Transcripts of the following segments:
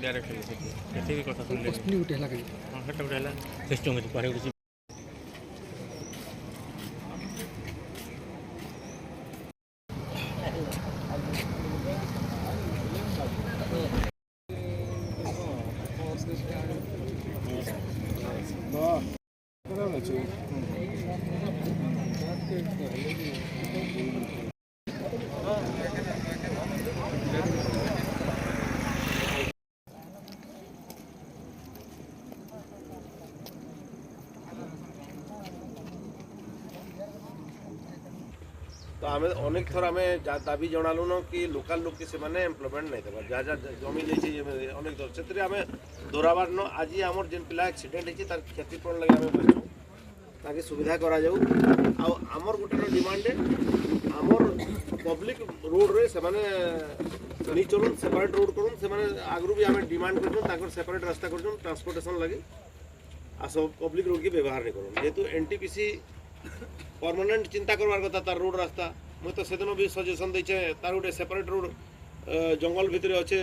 Direct कैसे भी कथा सुन ले उठेला कहीं हां हटा उठाला सिस्टम में पारे उठी तो आम अनेक थर आम दाबी जनालुन कि लोकाल लोक से एम्प्लयमेंट नहीं देवा जहाँ जहाँ जमी जाइए अनेक थर से आम दोहराबार न आज आमर जेन पिला एक्सीडेंट होती तार क्षतिपूरण लगे आम बसु ताकि सुविधा करा जाऊ आमर गोटे डिमांड आमर पब्लिक रोड रे से नहीं चलुन सेपरेट रोड करूँ से आगु भी आम डिमांड कर सेपरेट रास्ता कर ट्रांसपोर्टेशन लगे आ सब पब्लिक रोड की व्यवहार नहीं करूँ जेहेतु एनटीपीसी परमानेंट चिंता करवार कथा तार रोड रास्ता मुझे तो से दिन भी सजेसन देचे तार गोटे सेपरेट रोड जंगल भितर अच्छे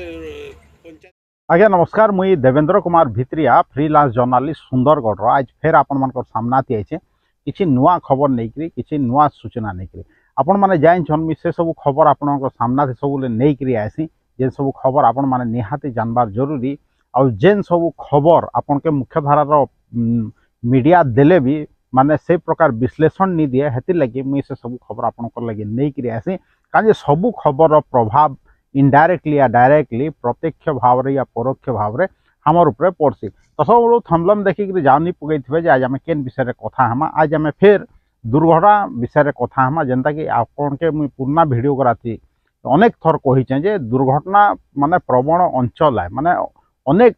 पंचायत। आज्ञा नमस्कार मुई देवेंद्र कुमार भित्रिया फ्रीलांस जर्नालिस्ट सुंदरगढ़ आज फेर आपण मान सामना आइचे किसी नुआ खबर नहीं किसी नुआ सूचना नहीं आपण मैंने जानछन मी से सब खबर आपण सामना से सब नहीं आसी जेन सब खबर आपण मैंने निहाती जानबार जरूरी आ जेन सब खबर आपण के मुख्यधारार मीडिया देले भी माने से प्रकार विश्लेषण नहीं दिए हेतिर लगी मुझे से सब खबर आपन लगे नहीं आसी कहीं सबू खबर प्रभाव इनडायरेक्टली या डायरेक्टली प्रत्यक्ष भाव या परोक्ष भाव हमर ऊपर पड़सी तो सब थमलम देखिक जानी पकई आज आम केन विषय कथा हम आज आम फिर दुर्घटना विषय कथा हम जेनता कि आपन के मुई पुराना वीडियो कराती अनेक थर कही दुर्घटना माने प्रवण अंचल है माने अनेक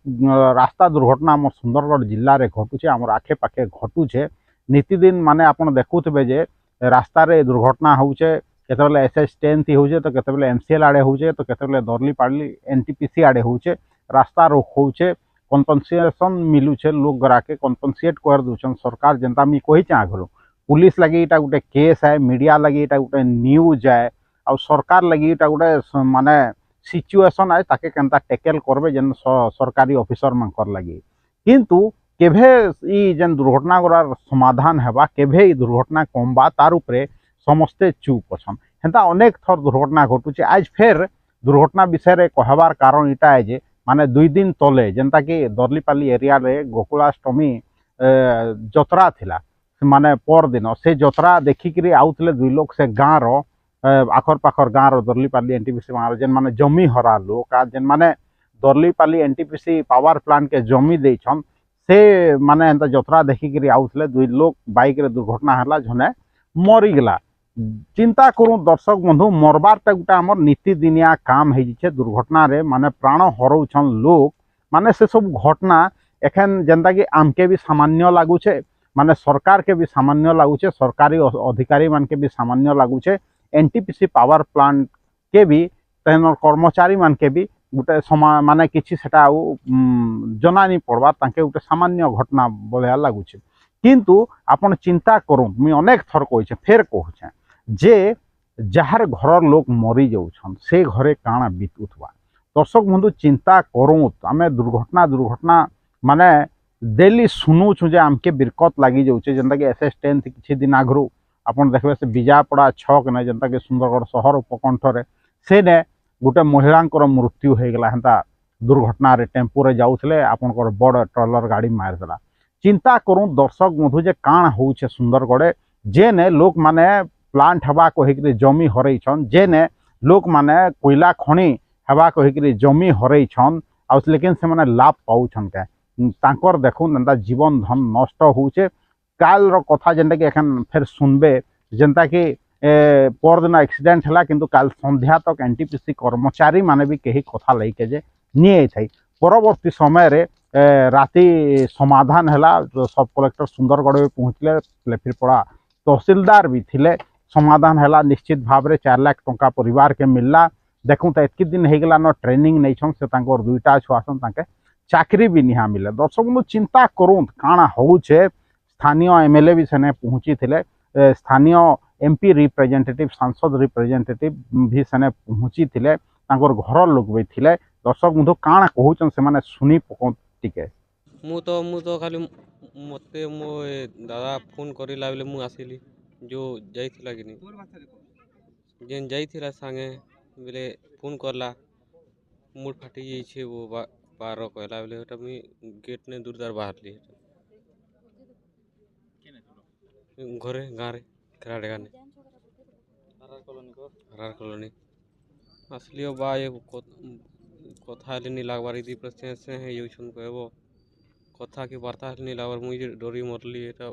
रास्ता दुर्घटना आम सुंदरगढ़ जिले में घटुचे आम आखे पाखे घटुचे नीतिदिन माने आपन देखुथे जे रास्ता रे दुर्घटना होचे केतबेले SS10 थी होचे तो केतबेले MCL आड़े होचे तो केतबेले दरलीपाली NTPC आड़े होचे रास्ता रोक होचे कम्पनसेशन मिलुचे लोक गराके कम्पनसेट कर दूचन सरकार जनता मी कही आगु पुलिस लगी इटा गोटे केस है मीडिया लगी इटा गोटे न्यूज है आ सरकार लगी इटा गोटे माने सिचुएशन है ताके केनता टेकल करबे जेन सरकारी ऑफिसर मानकर लगी किंतु केभे ई जेन दुर्घटना गुरार समाधान हेबा केभे ई दुर्घटना कमबा तार उपरे समस्ते चुप अछन हेंता अनेक थर दुर्घटना घटुचे आज फिर दुर्घटना विषय रे कहबार कारण इटा है जे माने 2 दिन तले जेनता कि दरलीपाली एरिया रे गोकुलाष्टमी जतरा थिला माने पर दिन से जतरा देखिक आउतले 2 लोग से गाँ रो आखर पाखर गाँ रो दरलीपाली एनटीपीसी गाँ जेन माने जमी हरा लोक जेन माने दरलीपाली एनटीपीसी पावर प्लांट के जमी देछन से माने एंता जतरा देखिक आउतले 2 लोग बाइक रे दुर्घटना हला झने मरीगला चिंता करूँ दर्शक बंधु मरबारटा गोटे आमर नीतिदिनिया काम हो दुर्घटना रे माने प्राण हरौछन लोग माने से सब घटना एखन जेनता कि आमके भी सामान्य लगुचे माने सरकार के भी सामान्य लगुचे सरकारी अधिकारी मान के भी सामान्य लगुचे एनटीपीसी पावर प्लांट के भी तेनर कर्मचारी मान के भी गोटे माने किसी सेटा जना नहीं पड़वा तांके गोटे सामान्य घटना भलिया लगुचे किंतु आपण चिंता करूँ मुई अनेक थर कही फेर कहूँ जे जार घर लोग मरी जाऊन से घरे काଣା बीतुवा दर्शक बंधु चिंता करूँ आम दुर्घटना माने डेली शुणुचु जे आमके बिरकत लगी जाऊे जेनता कि SS10 किसी दिन आगु आपन देखबे से बिजापड़ा छक ने जेनता कि सुंदरगढ़ शहर उपकंठरे से ने गोटे महिलांकर मृत्यु हो गला हेंता दुर्घटना रे टेम्पो रे जाउथले आपनकर बड़ ट्रलर गाड़ी मारदेला चिंता करूँ दर्शक बंधु जे काण होउछे सुंदरगढ़ जेने लोक माने प्लांट हवा कहिक जमी हरैछन जेने लोक माने कोयला खनि हवा कहिक जमी हरैछन आ लेकिन से माने लाभ पाउछन के तांकर देखुन एंता जीवन धन नष्ट होउछे काल रो कथा जेनता कि एखन फिर सुनबे जेनता कि पर दिन एक्सीडेंट हला किंतु काल संध्या तक एनटीपीसी कर्मचारी माने भी कही कथा लैके जे निये छै परवर्ती समय रे राति समाधान है सब कलेक्टर सुंदरगढ़ में पहुँचले लेफिरपड़ा तहसीलदार भी थिले समाधान है निश्चित भाव में 4 लाख टंका परिवार के मिलला देखूँ तो एतक दिन हो गला न ट्रेनिंग नहीं छन से 2टा छुआ सन चाकरी भी निहा मिले दर्शक बंधु चिंता करूँ काଣା होउछे स्थानीय MLA भी सेने पहुँची थिले स्थानीय MP रिप्रेजेंटेटिव सांसद रिप्रेजेंटेटिव भी सेने पहुँची थिले तांकर घर लोग भी थिले दर्शक बंधु काଣା कहउछन से सुनी पकों टिके। ମୁଁ ତ ଖାଲି ମୋତେ ମୋ ଏ ଦାଦା ଫୋନ୍ କରିଲା ବେଲେ ମୁଁ ଆସିଲି ଯେଉଁ ଯାଇଥିଲା କିନି ଯେନ୍ ଯାଇଥିଲା ସାଙ୍ଗେ ବେଲେ ଫୋନ୍ କଲା ମୁଡ଼ ଫାଟି ଯାଇଛେ ବାର କହିଲା ବେଲେ ହେଟା ମୁଇଁ ଗେଟ୍ ନେ ଦୂରଦାର ବାହାରଲି ଘରେ ଗାଁରେ ଖେରାଡ଼େ ଗାଁରେ ହାରାର କଲୋନି ଆସିଲି ବା ଏ କଥା ହେଲେ ନି ଲାଗବାର ଇଦି ପୁରା ସେ ହେଇଯାଉଛନ୍ କହିବ କଥା କି ବାର୍ତ୍ତା ହେଲେ ନି ଲାଗବାର ମୁଇଁ ଯେ ଡରି ମରଲି ଏଟା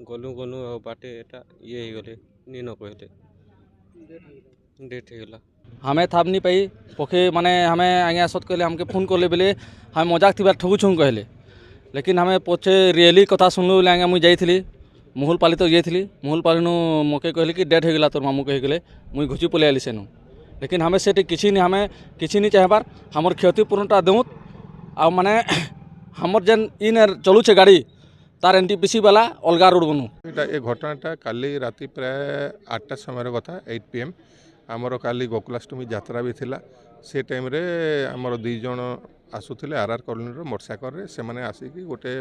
ଗଲୁ ଆଉ ବାଟେ ଏଟା ଇଏ ହେଇଗଲେ ନି ନ କହିଲେ डेट ହେଇଗଲା। हमें थाप नहीं पाई पखे माने हमें आगे सत कहले हमके फोन करले बेले हमें मजाक थी ठगुछूँ कहले लेकिन हमें पछे रियली कथा सुनलु बोले आगे मुझे जाइली मुहुल पाली तो जाइली मुहुल पाली मके कहले कि डेट होगा तोर मामू कहीगले मुई घुची पलि आली सेनु लेकिन हमें से किसी नहीं हमें किसी नहीं चाहबार हमर क्षतिपूर्णटा देउत आ माने हमर जेन इन चलुचे गाड़ी तार एनटीपीसी वाला अलगा रोड बनू ये घटनाटा काली राति प्राय 8टा समय कथा 8 PM आमर काली गोकुलाष्टमी यात्रा भी थिला से टाइम रे आमर 2 जण आसुथिले आरआर कॉलोनी रो मोटरसाइकल रे से माने आसिकी गोटे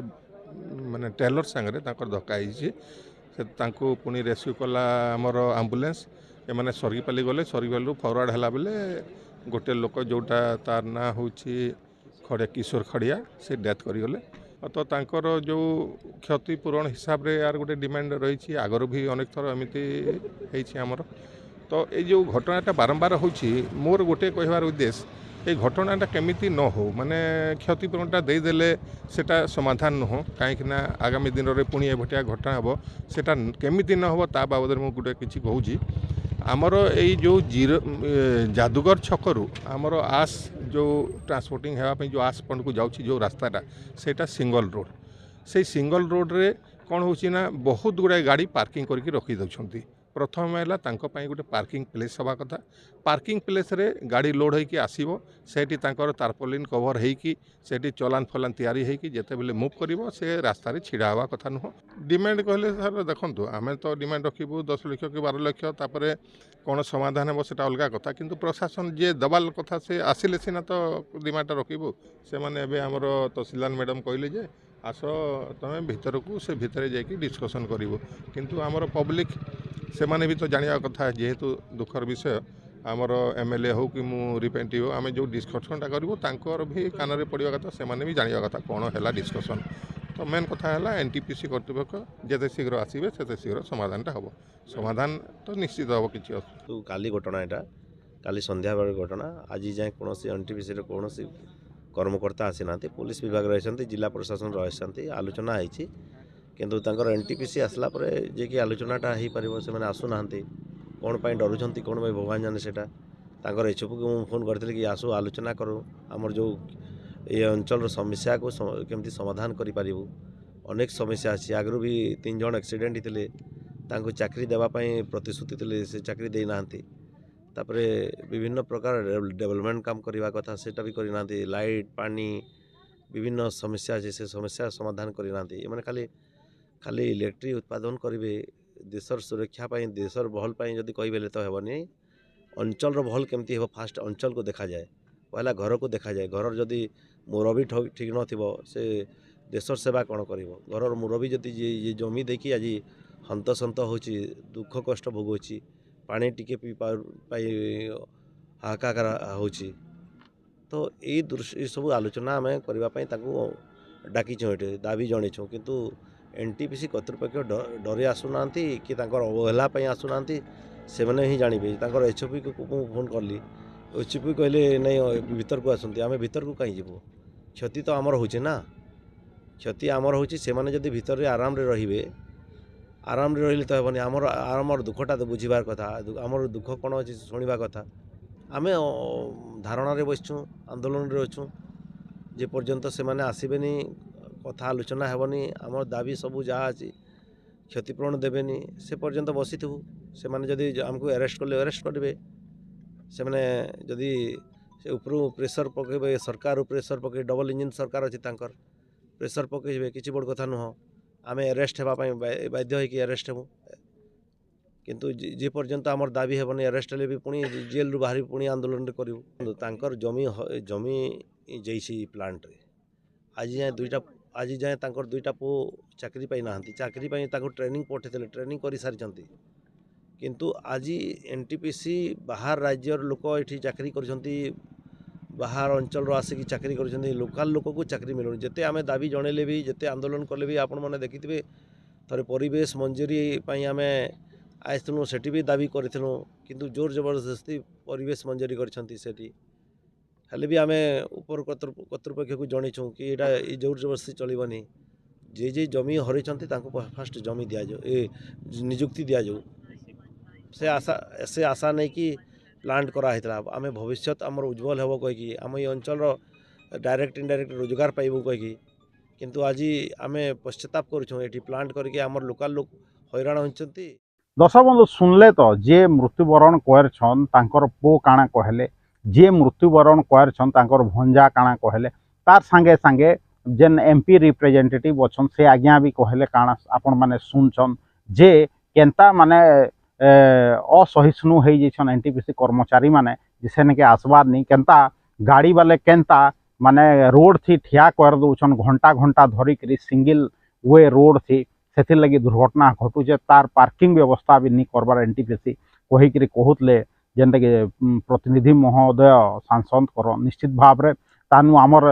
माने टेलर संगे ताकर धक्का होइछि से तांको पुनी रेस्क्यू कला आमर एम्बुलेंस ए माने सरगीपाली गले सरगीपाली फरवर्ड हला बेले गोटे लोक जोटा तार ना होछि खड़े किशोर खड़िया से डेथ करी गले तो तांकर जो क्षतिपूरण हिसाब रे यार गोटे डिमांड रही आगर भी अनेक थर एमती होइछि आमर तो ये जो घटनाटा बारंबार होछि मोर गोटे कहबार उद्देश्य ये घटनाटा केमिति न हो माने क्षतिपूरणटा देदेले सेटा समाधान न हो कहीं आगामी दिन में पुणी एभटिया घटना हे सेटा केमिति न हो ता बाबद मु गोटे किछि कहूछि आमर यही जो जीरो जादूगर छकरू आमर आस जो ट्रांसपोर्टिंग हेवाई जो आस पॉइंट को जाऊँगी जो रास्ताटा सेटा सिंगल रोड से सिंगल रोड रे कौन होची ना बहुत गुड़ाए गाड़ी पार्किंग करके रखी दउछंती प्रथम है गोटे पार्किंग प्लेस हवा कथा पार्किंग प्लेस रे गाड़ी लोड होइकी आसीबो सेठी तांकर तारपोलिन कवर होइकी सेठी चलान फलान तैयारी होइकी जेते बेले मूव करिवो से रास्ता रे छिड़ा हवा कथा नुह डिमांड कहले सर देखंतु आमे तो डिमांड रखिबु 10 लाख कि 12 लाख तापरे कौन समाधान हेबो सेटा अलगा कथा किंतु प्रशासन जे दबाल कथा से आसिले सिना तो डिमांड रखिबु से माने एबे हमर तहसीलदार मैडम कहले जे आस तमे भीतर को से भीतर जाइकी डिस्कशन करिवो किंतु हमर पब्लिक से माने भी तो जानिया कथा जेहेतु दुखर विषय आमर एमएलए हो कि मु रिप्रेजेंटेटिव आम जो डिस्कसनटा करूँ तांकर भी कान में पड़ा कथा से माने भी जानिया कथा कौन है डिस्कसन तो मेन कथा है एनटीपीसी कर्तृपक्ष जिते शीघ्र आसवे से शीघ्र समाधानटा हम समाधान तो निश्चित हम कि तो काली घटना यहाँ काली संध्या बेल घटना आज जाए कौन एनटीपीसी कौन कर्मकर्ता आसी ना पुलिस विभाग रही जिला प्रशासन रही आलोचना होती किंतु तांकर एनटीपीसी आसला परे जे कि आलोचनाटा हो पार से मैंने आसुना कौन पाई डरुंच कौन भाई भगवान जाने सेटा तांकर एचओपी को फोन करते कि आसु आलोचना करूँ आमर जो ये अंचल समस्या को केमती समाधान करूँ अनेक समस्या अच्छी आगु भी 3 जण एक्सीडेंट होते तांको चाकरी देवाई प्रतिश्रुति थे से चाकरी देना तापरे विभिन्न प्रकार डेवलपमेंट काम करने कथा सेटा भी करना लाइट पानी विभिन्न समस्या अच्छे से समस्या समाधान करना मैंने खाली खाली इलेक्ट्रिक उत्पादन करेंगे देशर सुरक्षा देशर भल जदि कहे तो हेबनी अंचल भल केमती हे फास्ट अंचल को देखा जाए पहला घर को देखा जाए घर जदि मुरबी ठीक न से देशर सेवा कौन कर घर मुरबी जदि ये जमी देखी आज हंतसंत हो दुख कष्ट भोगुची पानी टिके पी पाई हाहाकार हो तो ये सब आलोचना आम करने डाकी ये दाबी जनईछूँ किंतु एनटीपीसी कर्तृपक्ष डरी आसुना कि अवहेला आसुना से मैंने ही जानवे एचओपी को फोन कली एचओपी कहले नहीं भीतर को आसती आम भीतर को कहीं जीवु क्षति तो आमर होना क्षति आमर होने जदि भीतर आराम रे रहिबे आराम रे रहिले तो हेबनी आमर आमर दुखटा तो बुझीबार कथा आमर दुख कौन अच्छी शुणा कथा आम धारणा रे बसचु आंदोलन रे अच्छु जे पर्यंत से माने आसबेनी कथा आलोचना हेबनी आमर दाबी सबू जहाँ अच्छी क्षतिपूरण देवेनी से पर्यंत बसी थू से माने जदि आमको अरेस्ट कले अरेस्ट करेंगे से माने जदि से उपरू प्रेसर पकेबे सरकार प्रेसर पके डबल इंजिन सरकार अच्छी तांकर प्रेसर पकेबे किसी बड़ कथा नुह आम अरेस्ट होगापी बाध्य होगी अरेस्ट हेबू किंतु जे पर्यंत आमर दाबी हेबनी अरेस्ट हेले भी पुणी जेल रु बाहरी पुणी आंदोलन करू तांकर जमी जैसी प्लांट रे आज जाए तांकर दुईटा पु चाकरी पाई नाहंती चाकरी पाई ताको ट्रेनिंग पठेले ट्रेनिंग करि सारिचंती किंतु आज एनटीपीसी बाहर राज्यर लोक ये चाकरी करछंती बाहर अंचल आसिक चाकरी करछंती लोकल लोक को चाकरी मिलुनी जेते आमे दाबी जणेले भी जेते आंदोलन कले भी आपण माने देखिथिबे थरे परिवेश मंजूरी पई आमे आइथनु सेठी भी दाबी करथिनु किंतु जोर जबरदस्ती परिवेश मंजूरी करछंती सेठी हेले भी आमे ऊपर कर्तृपक्ष को जणीछू कि एटा ई जोर जबरदस्ती चलिबनी जे जमी हरैछंती तांको फास्ट जमी दिया जाओ ए नियुक्ति दिया जाओ से आशा नहीं कि प्लांट कराइला आम भविष्य आमर उज्जवल हेब कहीकि आम ये अंचल डायरेक्ट इनडायरेक्ट रोजगार पाइबू कहीकि किंतु आज आम पश्चाताप करूँ प्लांट करके आमर लोकल लोक हैरान होती। दर्शक बंधु सुनले तो जे मृत्युवरण करछन तांकर पो काଣା कहले जे मृत्युवरण करछन तांकर भंजा काଣା कहले तार संगे संगे जेन एमपी रिप्रेजेंटेटिव अच्छन से आज्ञा भी कहले काଣା आपण माने सुनछन जे केनता माने असहिष्णु हो जाइछन एनटीपीसी कर्मचारी माने जिसेने के आसबार नहीं केनता गाड़ी वाले केनता माने रोड थी ठिया कर दउछन घंटा घंटा धरिक सिंगल वे रोड थी से लगी दुर्घटना घटुचे तार पार्किंग व्यवस्था भी नहीं करबार एनटीपीसी कहीकि कहूले जेनटा कि प्रतिनिधि महोदय सांसद कर निश्चित भाव में तानु आमर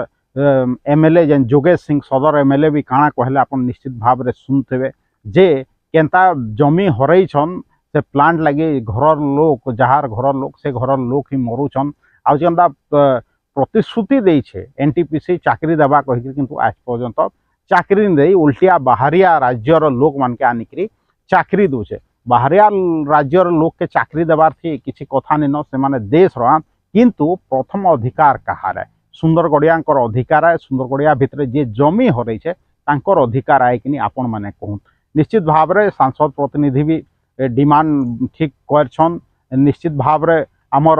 एमएलए जेन जोगेश सिंह सदर एमएलए भी काଣା कहले आप निश्चित भाव में सुनते जे केनता जमी हरैछन से प्लांट लगे घर लोक जार घर लोक से घर लोक ही मरुछन आ जेनता प्रतिश्रुति देइछे एनटीपीसी चाकरी देवा कहीकि किंतु आज पर्यंत चाकरी नहीं उल्टिया बाहरिया राज्यर लोक मान के आनिक चाकरी दूचे बाहरिया राज्यर लोक के चाकरी देवार थी किसी कथा नहीं से माने देश किंतु प्रथम अधिकार कहार है सुंदरगड़िया अधिकार है सुंदरगड़िया भितर जे जमी हरैछे तांकर अधिकार है कि आपण माने कहूँ निश्चित भाव में सांसद प्रतिनिधि भी डिमांड ठीक करछन निश्चित भाव में आमर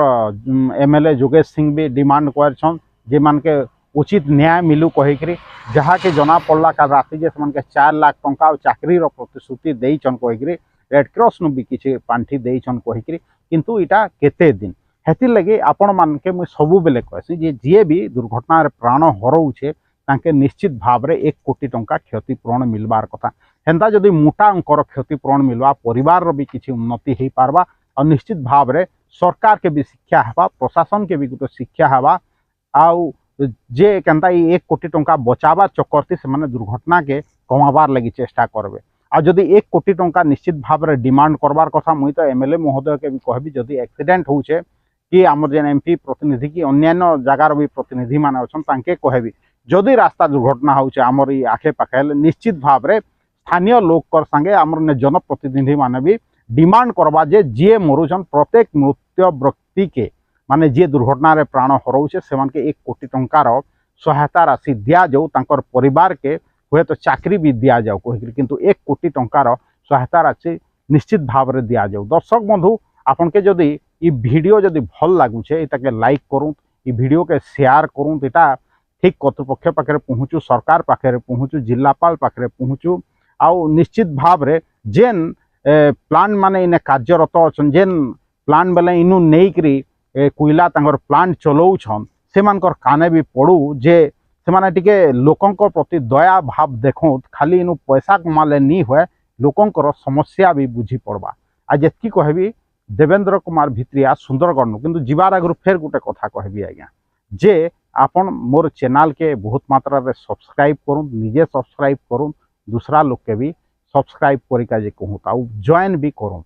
एमएलए जोगेश सिंह भी डिमांड करछन जे मान के उचित न्याय मिलू कहीकि जहाँ कि जना पड़ला का राति जे से 4 लाख टंका चाकरी प्रतिश्रुति देइछन कहीकि रेडक्रॉस नु भी किसी पांठी देइछन कहीकि किंतु इटा केते दिन हेति लगे आपण मान के मुझे सबु बेले कहसी जे जे भी दुर्घटना रे प्राण हरौछे तांके निश्चित भाव में 1 कोटी टंका क्षतिपूरण मिलबार कथा हेन्ता जदि मोटा अंकर क्षतिपूरण मिलवा परिवार भी किसी उन्नति हो पारबा और निश्चित भाव में सरकार के भी शिक्षा हवा प्रशासन के भी गोटे शिक्षा हवा आउ जे केनता 1 कोटी टंका बचावा चक्कर से माने दुर्घटना के कमाबार लगी चेष्टा करबे आ जदि 1 कोटी टंका निश्चित भाव में डिमांड करबार कथा मुई तो एमएलए महोदय के भी कहबी जदि एक्सीडेंट होउछे कि आमर जेन एमपी प्रतिनिधि की अन्यान्य जगार भी प्रतिनिधि माने अछन तांके कहबी जदि रास्ता दुर्घटना होउछे आमर ई आखे पाखे निश्चित भाव में स्थानीय लोक संगे आमर जनप्रतिनिधि माने भी डिमांड करबा जे जे मरुछन प्रत्येक मृत्यु व्यक्ति के माने जे दुर्घटना रे प्राण हरौछे से 1 कोटी टंकार सहायता राशि दिया जाऊ तांकर परिवार के हुए तो चाकरी भी दिया जाऊ कहीकि किंतु 1 कोटी टंकार सहायता राशि निश्चित भाव में दिया जाऊ। दर्शक बंधु आपन के जदि ई वीडियो जदि भल लागुछे इताके लाइक करूँ ई वीडियो के शेयर करूँ इटा ठीक कर्तृपक्ष पाखे पहुँचू सरकार पाखे पहुँचू जिलापाल पाखे पहुँचू आउ निश्चित भाव में जेन प्लांट माने इने कार्यरत अच्छन जेन प्लांट बेले इनु नहींकरी कोयला तांकर प्लांट चलाउछन से मानकर काने भी पड़ू जे से माने टिके लोकंक प्रति दया भाव देखो खाली इनु पैसा कमाले नहीं हुए लोकंकर समस्या भी बुझी पड़वा आ जेतकी कहबी देवेंद्र कुमार भित्रिया सुंदरगढ़ किंतु जीवार आगु फेर गोटे कथा कहबी आज्ञा जे आपन मोर चैनल के बहुत मात्रा रे सब्सक्राइब करूँ निजे सब्सक्राइब करूँ दूसरा लोग के भी सब्सक्राइब करिका जे कहूँ जॉइन भी करूँ।